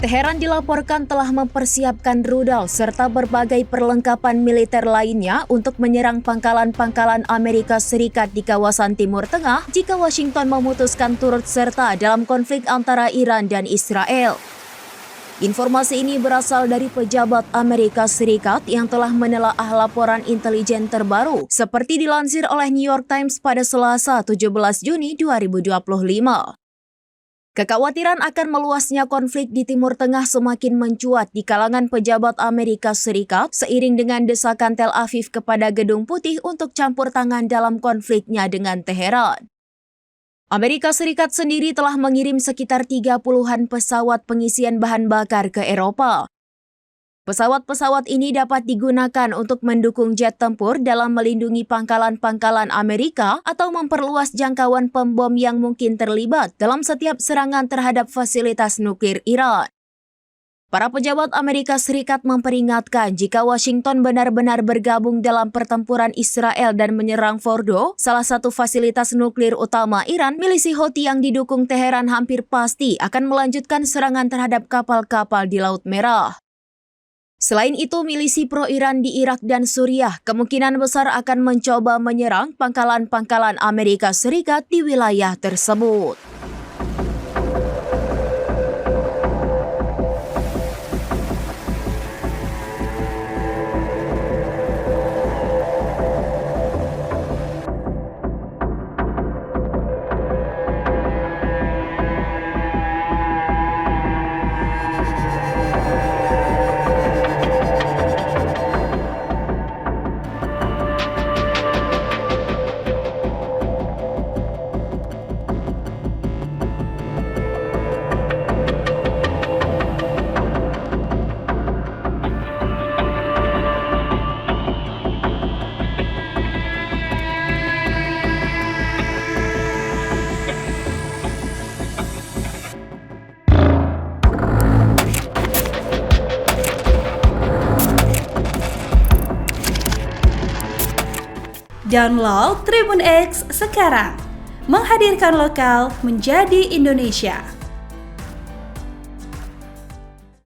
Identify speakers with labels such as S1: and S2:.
S1: Teheran dilaporkan telah mempersiapkan rudal serta berbagai perlengkapan militer lainnya untuk menyerang pangkalan-pangkalan Amerika Serikat di kawasan Timur Tengah jika Washington memutuskan turut serta dalam konflik antara Iran dan Israel. Informasi ini berasal dari pejabat Amerika Serikat yang telah menelaah laporan intelijen terbaru, seperti dilansir oleh New York Times pada Selasa 17 Juni 2025. Kekhawatiran akan meluasnya konflik di Timur Tengah semakin mencuat di kalangan pejabat Amerika Serikat seiring dengan desakan Tel Aviv kepada Gedung Putih untuk campur tangan dalam konfliknya dengan Teheran. Amerika Serikat sendiri telah mengirim sekitar 30-an pesawat pengisian bahan bakar ke Eropa. Pesawat-pesawat ini dapat digunakan untuk mendukung jet tempur dalam melindungi pangkalan-pangkalan Amerika atau memperluas jangkauan pembom yang mungkin terlibat dalam setiap serangan terhadap fasilitas nuklir Iran. Para pejabat Amerika Serikat memperingatkan jika Washington benar-benar bergabung dalam pertempuran Israel dan menyerang Fordo, salah satu fasilitas nuklir utama Iran, milisi Houthi yang didukung Teheran hampir pasti akan melanjutkan serangan terhadap kapal-kapal di Laut Merah. Selain itu, milisi pro-Iran di Irak dan Suriah kemungkinan besar akan mencoba menyerang pangkalan-pangkalan Amerika Serikat di wilayah tersebut.
S2: Download Tribun X sekarang, menghadirkan lokal menjadi Indonesia.